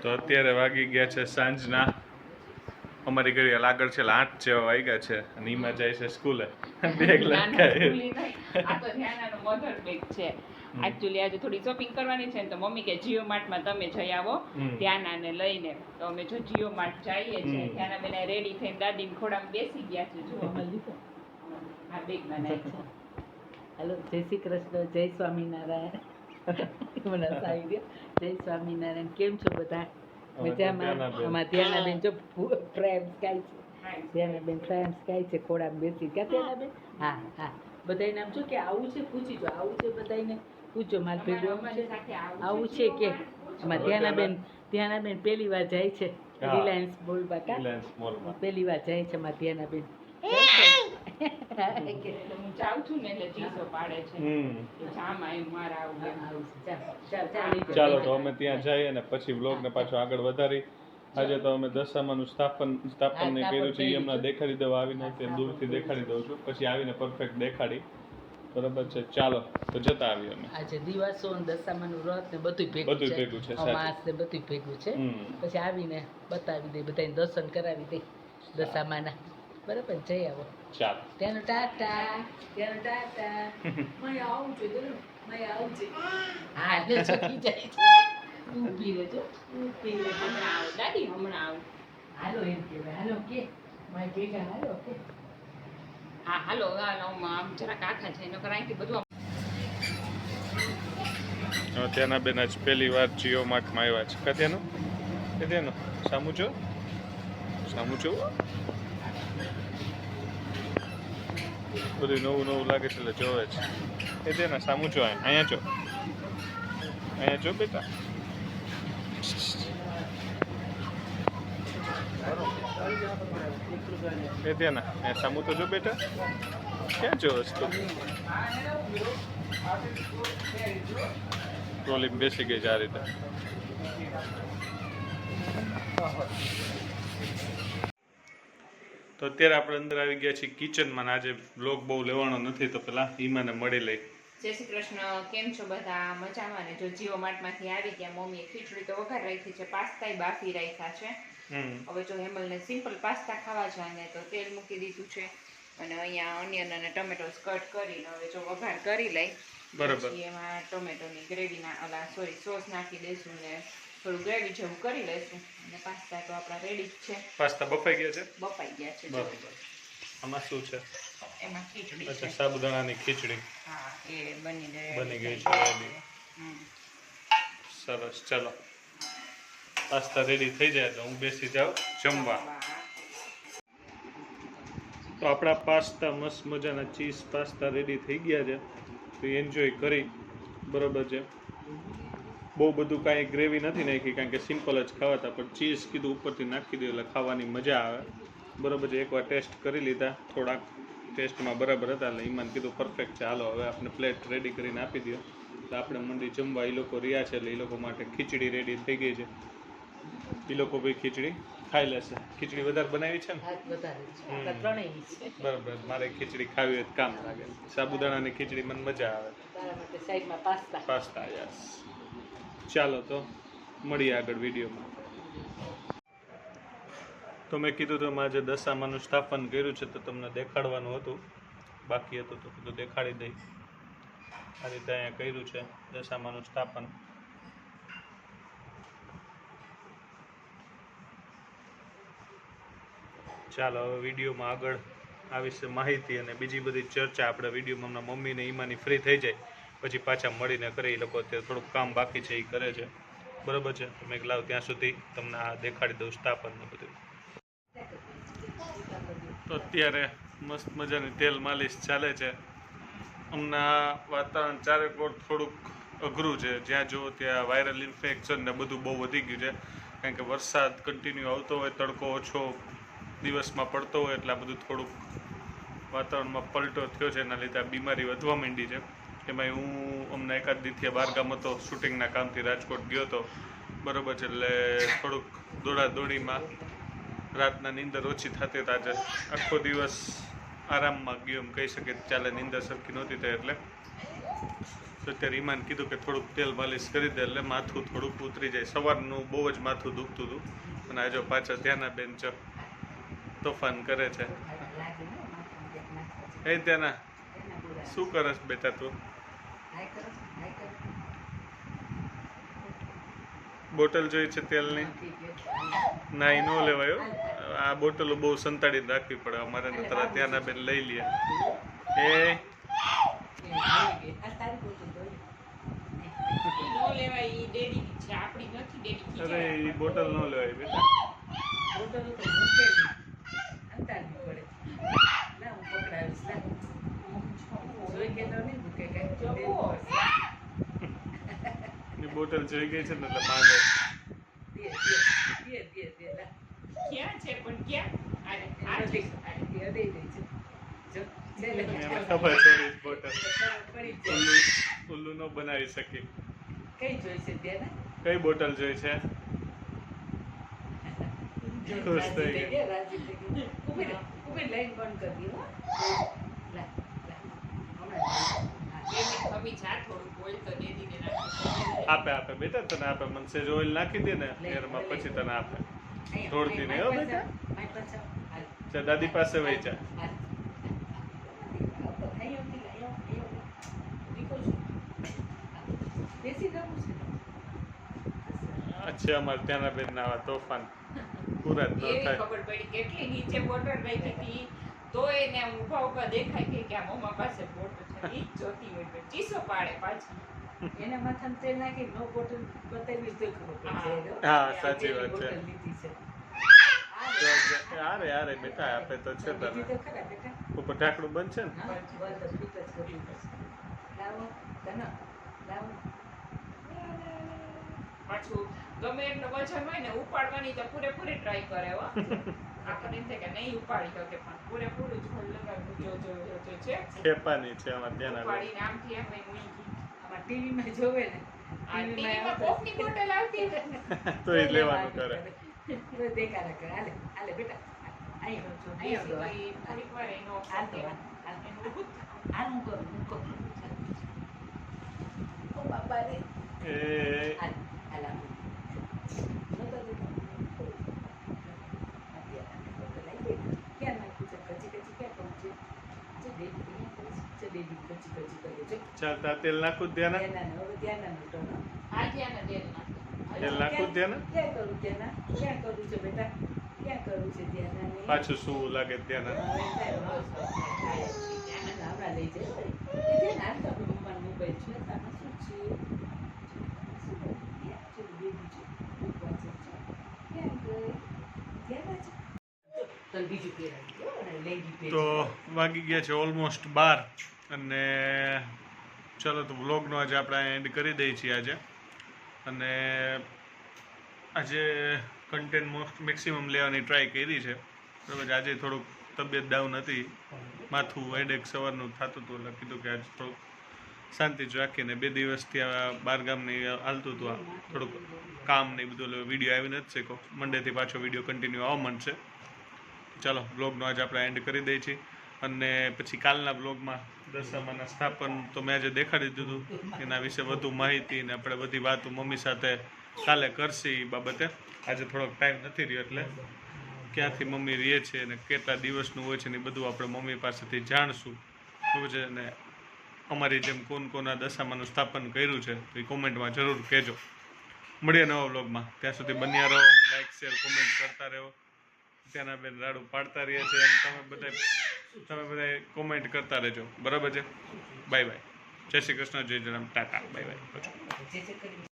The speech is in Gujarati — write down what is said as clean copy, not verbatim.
તો અત્યારે વાગી ગયા છે સાંજના, અમારી ઘડિયાળ આગળ છે 8 જેવા વાગ્યા છે અને ઈમાં જાય છે સ્કૂલે. બેગ લટકાય. આ તો ધ્યાનાનો મધર બેગ છે. એકચ્યુઅલી આજે થોડી શોપિંગ કરવાની છે ને તો મમ્મી કે જીઓ માર્ટમાં તમે જઈ આવો ધ્યાનાને લઈને. તો અમે જો જીઓ માર્ટ જઈએ છીએ. ધ્યાના બેન રેડી થઈને દાદીને ખોડામાં બેસી ગયા છે. જો આ બેગમાં નાખ છે. હેલો, જય શ્રી કૃષ્ણ, જય સ્વામિનારાયણ. જય સ્વામિનારાયણ. કેમ છો બધા? મજામાં? આમાં ધ્યાનાબેન જો ફ્રેમ્સ ખાય છે. ધ્યાનાબેન ફ્રેમ્સ ખાય છે ખોડામાં બેસી. ક્યાં ધ્યાનાબેન? હા હા, બધાને આમ જો કે આવું છે પૂછી જો, આવું છે બધાને પૂછો મારે ભેગું આવું છે કે એમાં ધ્યાનાબેન પહેલી વાર જાય છે રિલાયન્સ મોલ બાકા, પહેલી વાર જાય છે મારા ધ્યાનાબેન. હું જાઉં છું ને એટલે ચીસો પાડે છે. ચાલો તો અમે ત્યાં જઈએ અને પછી વ્લોગને પાછો આગળ વધારી. આજે તો અમે દશામાનું સ્થાપન ને કર્યું છે. એ હમણાં દેખાડી દઉં, આવીને તે દૂરથી દેખાડી દઉં છું, પછી આવીને પરફેક્ટ દેખાડી. બરાબર છે, ચાલો તો જતા આવીએ અમે. આજે દિવસો દશામાનું વ્રત ને બધું ભેગું છે, માસ ને બધું ભેગું છે. પછી આવીને બતાવી દે, બધાને દર્શન કરાવી દે દશામાના. બરાબર, જઈ આવો. ચાલો ત્યાંનો ટાટા, ત્યાંનો ટાટા. મય આવું છે, મય આવું છે. હા એટલે છકી જાય છે. ઊભી રહેજો, ઊભી રહે. હમણાં આવું દાદી, હમણાં આવું. હાલો એમ કહેવાય, હાલો કે મય ભેગા હાલો કે. હા હાલો, આમ જરાક આખા છે એનો કરાયથી બધું. ત્યાંના બેન આજ પહેલી વાર જીઓ માર્ટમાં આવ્યા છે. કત્યાનું કત્યાનું સામું છો, સામું છો. બધું નવું નવું લાગે છે એટલે જોવે છે. એ છે ને સામું છો, અહીંયા છો, અહીંયા છો બેટા. એ ત્યાં ના અહીંયા સામું તો જો બેટા. ક્યાં જો વસ્તુ ટ્રોલી બેસી ગઈ છે આ રીતે. તો અત્યારે આપણે અંદર આવી ગયા છીએ કિચનમાં. આજે બ્લોગ બહુ લેવાનો નથી તો પેલા ઈમાને મળી લઈ. જય શ્રી કૃષ્ણ, કેમ છો બધા? મજામાં ને? જો જીઓ માર્ટમાંથી આવી ગયા. મમ્મીએ ખીચડી તો વઘાર રાખી છે, પાસ્તાય બાફી રાખ્યા છે. હવે જો હેમલને સિમ્પલ પાસ્તા ખાવા છે ને તો તેલ મૂકી દીધું છે અને અહીંયા ઓનિયન અને ટમેટોસ કટ કરીને હવે જો વઘાર કરી લઈ. બરાબર, એમાં ટોમેટોની ગ્રેવીના સોસ નાખી દઈશું ને થોડું ગ્રેવી જેવું કરી લઈશું. અને પાસ્તા તો આપણા રેડી જ છે. પાસ્તા બફાઈ ગયા છે? બફાઈ ગયા છે. બરાબર. આમાં શું છે? એમાં ખીચડી અચ્છા, છે. સાબુદાણાની ખીચડી. હા, એ બની ગઈ છે રેડી. સરસ, ચલો પાસ્તા રેડી થઈ જાય તો હું બેસી જાઉં જમવા. તો આપણા પાસ્તા મસ્ત મજાના ચીઝ પાસ્તા રેડી થઈ ગયા છે. તો એન્જોય કરી. બરાબર છે, બહુ બધું કાંઈ ગ્રેવી નથી નાખી કારણ કે સિમ્પલ જ ખાવાતા, પણ ચીઝ કીધું ઉપરથી નાખી દઉં એટલે ખાવાની મજા આવે. બરાબર છે, એકવાર ટેસ્ટ કરી લીધા, થોડાક ટેસ્ટમાં બરાબર હતા એટલે ઈમાન કીધું પરફેક્ટ છે, હાલો હવે આપણે પ્લેટ રેડી કરીને આપી દો. તો આપણે મંડી જમવા. એ લોકો રહ્યા છે એટલે એ લોકો માટે ખીચડી રેડી થઈ ગઈ છે. એ લોકો ભાઈ ખીચડી ખાઈ લેશે. ખીચડી વધારે બનાવી છે ને? બરાબર, મારે ખીચડી ખાવી હોય તો કામ લાગે. સાબુદાણાની ખીચડી મને મજા આવે. Pasta, yes. ચાલો તો મળીએ આગળ વિડીયોમાં. તો મેં કીધું તો આજે દશામાનું સ્થાપન કર્યું છે તો તમને દેખાડવાનું હતું, બાકી હતું તો કીધું દેખાડી દઈ. આ રીતે અહીંયા કર્યું છે દશામાનું સ્થાપન. ચાલો હવે વિડીયોમાં આગળ આ વિશે માહિતી અને બીજી બધી ચર્ચા આપણે વિડીયોમાં હમણાં મમ્મીને ઈમાની ફ્રી થઈ જાય પછી પાછા મળીને કરે. એ લોકો અત્યારે થોડુંક કામ બાકી છે એ કરે છે. બરાબર છે, તો મેં લાવ ત્યાં સુધી તમને આ દેખાડી દઉં સ્થાપનને બધું. તો અત્યારે મસ્ત મજાની તેલ માલિશ ચાલે છે. હમણાં વાતાવરણ ચારેક ઓર થોડુંક અઘરું છે. જ્યાં જુઓ ત્યાં વાયરલ ઇન્ફેક્શન ને બધું બહુ વધી ગયું છે કારણ કે વરસાદ કન્ટિન્યુ આવતો હોય, તડકો ઓછો દિવસમાં પડતો હોય એટલે આ બધું થોડુંક વાતાવરણમાં પલટો થયો છે. એના લીધે બીમારી વધવા માંડી છે. એમાંય હું અમને એકાદ દીથી બહારગામ હતો, શૂટિંગના કામથી રાજકોટ ગયો હતો. બરાબર છે, એટલે થોડુંક દોડાદોડીમાં રાતના નીંદર ઓછી થતી હતા. આજે આખો દિવસ આરામમાં ગયો એમ કહી શકે. ચાલે, નીંદર સરખી નહોતી થઈ એટલે તો અત્યારે ઈમાન કીધું કે થોડુંક તેલ માલિશ કરી દે એટલે માથું થોડુંક ઉતરી જાય. સવારનું બહુ જ માથું દુખતું હતું અને આજે પાછા ત્યાંના બેન જો તોફાન કરે છે. એ ત્યાંના શું કરસ બેટા તું? બોટલ જોઈ છે તેલની? ના એ ન લેવાય હો. આ બોટલો બહુ સંતાડીને રાખવી પડે અમારે, નતર ત્યાંના બેન લઈ લે. એ અરે એ બોટલ ન લેવાય બેટા. એ બોટલ જોઈ ગઈ છે ને એટલે માંગે. ક્યાં છે પણ ક્યાં? એને ખબર છે એ બોટલ ઉલ્લુ ન બનાવી શકી. કઈ બોટલ જોઈ છે? ખુશ થઈ ગઈ. આપે બેટા તને આપે. મને સેજ ઓઇલ નાખી દે ને હેરમાં પછી તને આપે. ઢોળતી નહીં હો બેટા. જા દાદી પાસે વહી જા. અચ્છા અમારે ત્યાંના બેન ના આવા તોફાન પૂરા જ ન એવી થાય. ખબર પડી કેટલી નીચે બોટલ રાખી હતી તો એને આમ ઊભા ઊભા દેખાય કે આ મમ્મા પાસે બોટલ છે. ઈ જ જોતી હોય તો ચીસો પાડે પાછી. એના માથામાં તેલ નાખી નો બોટલ બતાવી તો ખબર પડે. હા સાચી વાત છે. યાર બેટા આપે તો છે તને. ઉપર ઢાંકણું બંધ છે ને? પાછું ગમે એટલો વજન હોય ને ઉપાડવાની તો પૂરેપૂરી ટ્રાય કરે હો. આપણને એમ થાય કે નહીં ઉપાડી શકે પણ પૂરેપૂરું જ ફળ લગાવ્યું. જો છે ખેપાની છે અમારે ત્યાંના બેન. ઉપાડીને આમથી એમ મૂકી. આમાં ટીવીમાં જોવે ને આ ટીવીમાં કોફની બોટલ આવતી તો એ લેવાનું કરે. દેખાડા કરે. હાલે બેટા થોડીક વાર એનો આનું કરું ઓ બાપા રે. એ ચાલતા તેલ નાખું ત્યાં તેલ નાખું ત્યાં પાછું શું લાગે ત્યાં તો વાગી ગયા છે ઓલમોસ્ટ 12 અને ચલો તો વ્લોગનો આજે આપણે એન્ડ કરી દઈએ છીએ આજે. અને આજે કન્ટેન્ટ મેક્સિમમ લેવાની ટ્રાય કરી છે. બરાબર. આજે થોડુંક તબિયત ડાઉન હતી, માથું હેડેક સવારનું થતું હતું એટલે કીધું કે આજે થોડુંક શાંતિ જ રાખીને 2 દિવસથી આ બહારગામની હાલતું હતું. આ થોડુંક કામ ને બધું વિડીયો આવી નથી શક્યો. મંડેથી પાછો વિડીયો કન્ટિન્યુ આવવા માંડશે. ચાલો બ્લોગનો આજે આપણે એન્ડ કરી દઈએ છીએ. અને પછી કાલના બ્લોગમાં દશામાના સ્થાપન તો મેં આજે દેખાડી દીધું. એના વિશે વધુ માહિતી ને આપણે બધી વાતો મમ્મી સાથે કાલે કરશી એ બાબતે. આજે થોડોક ટાઈમ નથી રહ્યો એટલે ક્યાંથી મમ્મી રહે છે અને કેટલા દિવસનું હોય છે ને એ બધું આપણે મમ્મી પાસેથી જાણશું. બરાબર છે. અને અમારી જેમ કોના દશામાનું સ્થાપન કર્યું છે તો એ કોમેન્ટમાં જરૂર કહેજો. મળીએ નવા બ્લોગમાં. ત્યાં સુધી બન્યા રહો, લાઈક શેર કોમેન્ટ કરતા રહો. ત્યાંના બેન રાડું પાડતા રહે છે અને તમે બધા કોમેન્ટ કરતા રહેજો. બરાબર છે. Bye bye. જય શ્રી કૃષ્ણ. જય જય રામ. ટાટા. Bye bye.